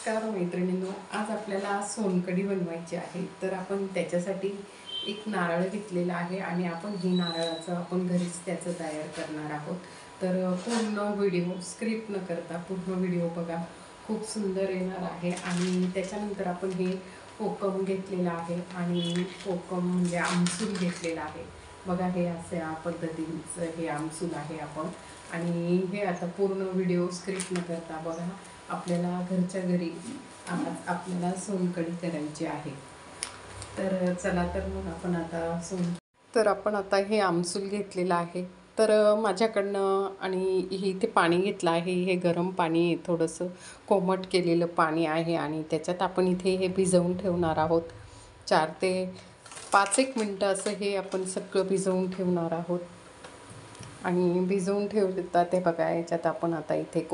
नमस्कार मैत्रिणींनो, आज आपल्याला सोलकढी बनवायची आहे. तर आपण त्याच्यासाठी एक नारळ घेतलेला आहे आणि आपण ही नारळाचं आपण घरीच त्याचं तयार करणार आहोत. तर पूर्ण व्हिडिओ स्क्रिप्ट न करता पूर्ण व्हिडिओ बघा, खूप सुंदर येणार आहे. आणि त्याच्यानंतर आपण हे कोकम घेतलेलं आहे आणि कोकम म्हणजे आमसूल घेतलेला आहे बघा. हे अशा पद्धतीचं हे आमसूल आहे आपण. आणि हे आता पूर्ण व्हिडिओ स्क्रिप्ट न करता बघा, आपल्याला घरच्या घरी आज आपल्याला सोलकढी करायची आहे. तर चला, तर मग आपण आता हे आमसूल घेतलेलं आहे. तर माझ्याकडनं आणि इथे पाणी घेतलं आहे. हे गरम पाणी आहे, थोडंसं कोमट केलेलं पाणी आहे आणि त्याच्यात आपण इथे हे भिजवून ठेवणार आहोत. 4 ते 5 मिनटं असं हे आपण सगळं भिजवून ठेवणार आहोत. आणि भिजवून ठेवतात ते बघा. याच्यात आपण आता इथे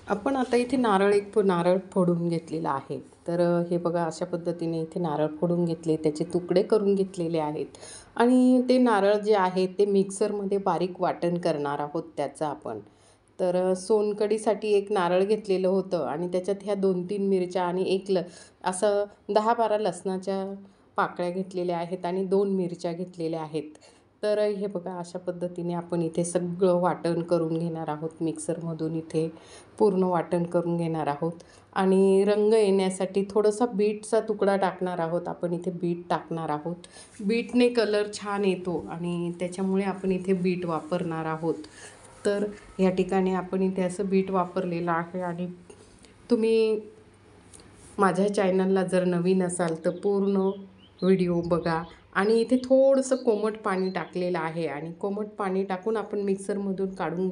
आपण आता इथे नारळ फोडून घेतलेला आहे. तर हे बघा, अशा पद्धतीने इथे नारळ फोडून घेतले, त्याचे तुकडे करून घेतलेले आहेत. आणि ते नारळ जे आहे ते मिक्सरमध्ये बारीक वाटण करणार आहोत त्याचं आपण. तर सोलकढीसाठी एक नारळ घेतलेलं होतं आणि त्याच्यात ह्या 2-3 मिरच्या आणि असं 10-12 लसणाच्या पाकळ्या घेतलेल्या आहेत आणि 2 मिरच्या घेतलेल्या आहेत. तर हे बघा, अशा पद्धतीने आपण इथे सगळं वाटण करून घेणार आहोत. मिक्सरमधून इथे पूर्ण वाटण करून घेणार आहोत. आणि रंग येण्यासाठी थोडासा बीटचा तुकडा टाकणार आहोत. आपण इथे बीट टाकणार आहोत. बीटने कलर छान येतो आणि त्याच्यामुळे आपण इथे बीट वापरणार आहोत. तर या ठिकाणी आपण इथे असं बीट वापरलेलं आहे. आणि तुम्ही माझ्या चॅनलला जर नवीन असाल तर पूर्ण व्हिडिओ बघा. आणि इथे थोडंसं कोमट पाणी टाकलेलं आहे आणि कोमट पाणी टाकून आपण मिक्सरमधून काढून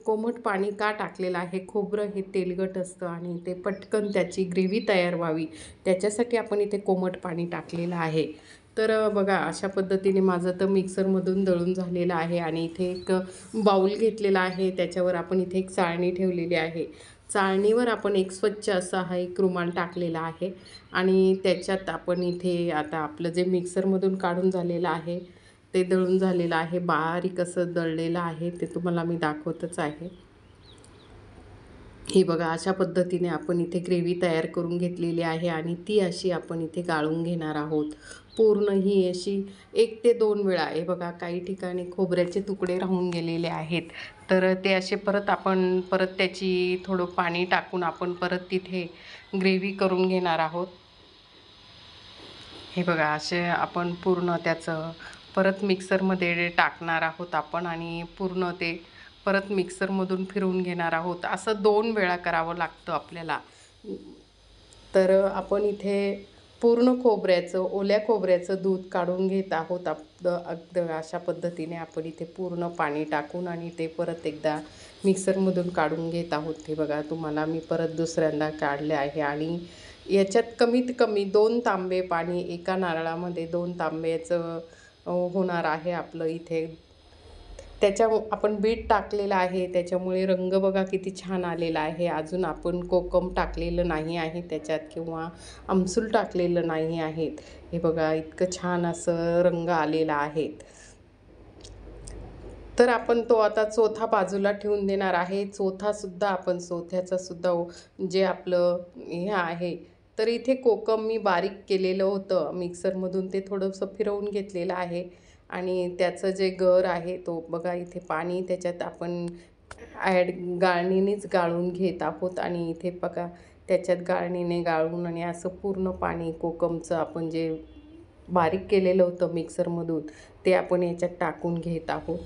कोमट पाणी का टाकलेलं आहे, खोबरं हे तेलकट असतं आणि ते पटकन त्याची ग्रेव्ही तयार व्हावी त्याच्यासाठी आपण इथे कोमट पाणी टाकलेलं आहे. तर बघा, अशा पद्धतीने माझं तर मिक्सरमधून दळून झालेलं आहे. आणि इथे एक बाऊल घेतलेला आहे, त्याच्यावर आपण इथे एक चाळणी ठेवलेली आहे. चाळणीवर आपण एक स्वच्छ असा हा एक रुमाल टाकलेला आहे. आणि त्याच्यात आपण इथे आता आपलं जे मिक्सरमधून काढून झालेलं आहे ते दळून झालेलं आहे, बारीक असं दळलेलं आहे, ते तुम्हाला मी दाखवतच आहे. हे बघा, अशा पद्धतीने आपण इथे ग्रेव्ही तयार करून घेतलेली आहे आणि ती अशी आपण इथे गाळून घेणार आहोत. पूर्ण ही अशी 1 ते 2 वेळा. हे बघा, काही ठिकाणी खोबऱ्याचे तुकडे राहून गेलेले आहेत, तर ते असे परत त्याची थोडं पाणी टाकून आपण परत तिथे ग्रेव्ही करून घेणार आहोत. हे बघा, असे आपण पूर्ण त्याचं परत मिक्सरमध्ये टाकणार आहोत आपण आणि पूर्ण ते परत मिक्सरमधून फिरवून घेणार आहोत. असं 2 वेळा करावं लागतं आपल्याला. तर आपण इथे पूर्ण ओल्या खोबऱ्याचं दूध काढून घेत आहोत. अगदी अशा पद्धतीने आपण इथे पूर्ण पाणी टाकून आणि ते परत एकदा मिक्सरमधून काढून घेत आहोत. हे बघा, तुम्हाला मी परत दुसऱ्यांदा काढले आहे. आणि याच्यात कमीत कमी 2 तांबे पाणी, एका नारळामध्ये 2 तांब्याचं होणार आहे आपलं इथे. आपण बीट टाकलेलं आहे, त्याच्यामुळे रंग बघा किती छान आलेला आहे. अजून आपण कोकम टाकलेलं नाही आहे त्याच्यात किंवा आमसूल टाकलेलं नाही आहेत. हे बघा, इतकं छान असं रंग आलेला आहे. तर आपण तो आता चोथा बाजूला ठेवून देणार आहे. चोथ्याचं सुद्धा जे आपलं हे आहे, तर इथे कोकम मी बारीक केलेलं होतं मिक्सरमधून, ते थोडंसं फिरवून घेतलेलं आहे. आणि त्याचं जे गर आहे तो बघा, इथे पाणी त्याच्यात आपण गाळणीनेच गाळून घेत आहोत. आणि इथे बघा, त्याच्यात गाळणीने गाळून आणि असं पूर्ण पाणी कोकमचं आपण जे बारीक केलेलं होतं मिक्सरमधून ते आपण याच्यात टाकून घेत आहोत.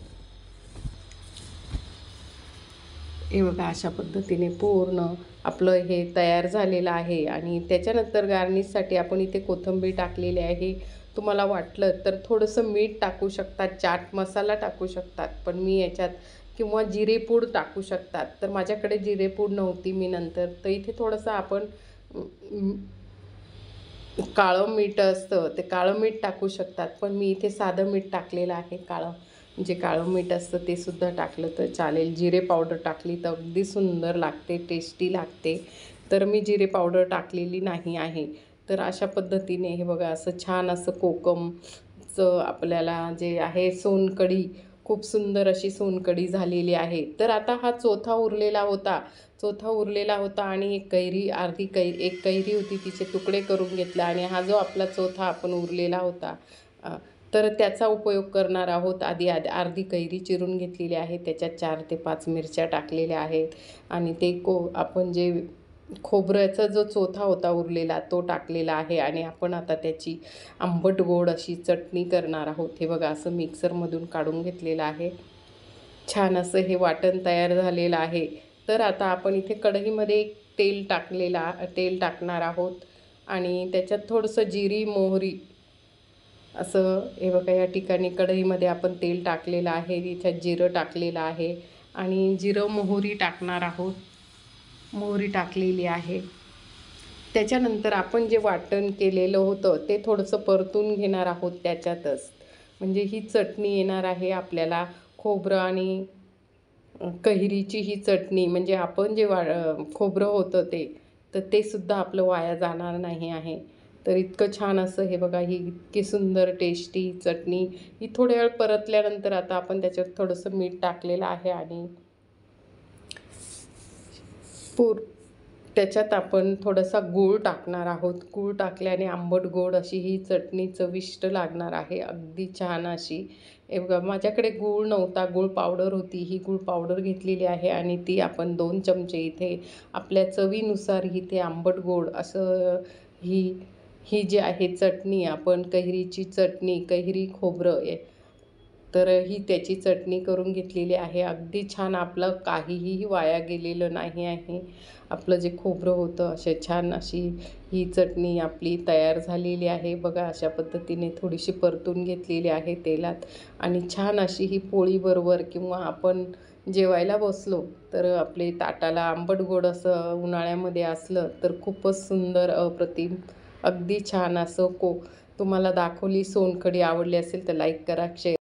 हे बघा, अशा पद्धतीने पूर्ण आपलं हे तयार झालेलं आहे. आणि त्याच्यानंतर गार्निशसाठी आपण इथे कोथिंबीर टाकलेली आहे. तुम्हाला वाटलं तर थोडंसं मीठ टाकू शकतात, चाट मसाला टाकू शकतात, पण मी याच्यात किंवा जिरेपूड टाकू शकतात. तर माझ्याकडे जिरेपूड नव्हती, मी नंतर तर इथे थोडंसं आपण काळं मीठ असतं ते काळं मीठ टाकू शकतात, पण मी इथे साधं मीठ टाकलेलं आहे. जे काळं मीठ असतं ते सुद्धा टाकलं तर चालेल. जिरे पावडर टाकली तर अगदी सुंदर लागते, टेस्टी लागते. तर मी जिरे पावडर टाकलेली नाही आहे. तर अशा पद्धतीने हे बघा, असं छान असं कोकमचं आपल्याला जे आहे सोलकढी खूप सुंदर अशी सोलकढी झालेली आहे. तर आता हा चौथा उरलेला होता आणि एक कैरी एक कैरी होती, तिचे तुकडे करून घेतले आणि हा जो आपला चौथा आपण उरलेला होता तर त्याचा उपयोग करणार आहोत. आधी अर्धी कैरी चिरून घेतलेली आहे, त्याच्यात 4 ते 5 मिरच्या टाकलेल्या आहेत आणि ते आपण जे खोबऱ्याचा जो चौथा होता उरलेला तो टाकलेला आहे आणि आपण आता त्याची आंबट गोड अशी चटणी करणार आहोत. हे बघा, असं मिक्सरमधून काढून घेतलेलं आहे. छान असं हे वाटण तयार झालेलं आहे. तर आता आपण इथे कढईमध्ये तेल टाकणार आहोत आणि त्याच्यात थोडंसं जिरी मोहरी असं, हे बघा या ठिकाणी कढईमध्ये आपण तेल टाकलेलं आहे, त्याच्यात जिरं टाकलेलं आहे आणि जिरं मोहरी टाकणार आहोत. मोहरी टाकलेली आहे. त्याच्यानंतर आपण जे वाटण केलेलं होतं ते थोडंसं परतून घेणार आहोत त्याच्यातच. म्हणजे ही चटणी येणार आहे आपल्याला खोबरं आणि कैरीची ही चटणी. म्हणजे आपण जे खोबरं होतं तर ते सुद्धा आपलं वाया जाणार नाही आहे. तर इतकं छान असं हे बघा, ही इतकी सुंदर टेस्टी चटणी ही थोड्या वेळ परतल्यानंतर आता आपण त्याच्यात थोडंसं मीठ टाकलेलं आहे आणि त्याच्यात आपण थोडासा गूळ टाकणार आहोत. गूळ टाकल्याने आंबट गोड अशी ही चटणी चविष्ट लागणार आहे, अगदी छान अशी. हे बघा, माझ्याकडे गूळ नव्हता, गूळ पावडर होती. ही गूळ पावडर घेतलेली आहे आणि ती आपण 2 चमचे इथे आपल्या चवीनुसार इथे आंबट गोड असं ही ही जी आहे चटणी, आपण कैरीची चटणी, कैरी खोबरं तर ही त्याची चटणी करून घेतलेली आहे. अगदी छान, आपलं काहीही वाया गेलेलं नाही आहे. आपलं जे खोबरं होतं असे छान अशी ही चटणी आपली तयार झालेली आहे. बघा, अशा पद्धतीने थोडीशी परतून घेतलेली आहे तेलात आणि छान अशी ही पोळीबरोबर किंवा आपण जेवायला बसलो तर आपले ताटाला आंबट गोड असं उन्हाळ्यामध्ये असलं तर खूपच सुंदर अप्रतिम अगदी छान असं तुम्हाला दाखवली सोलकढी. आवडली असेल तर लाईक करा, शेअर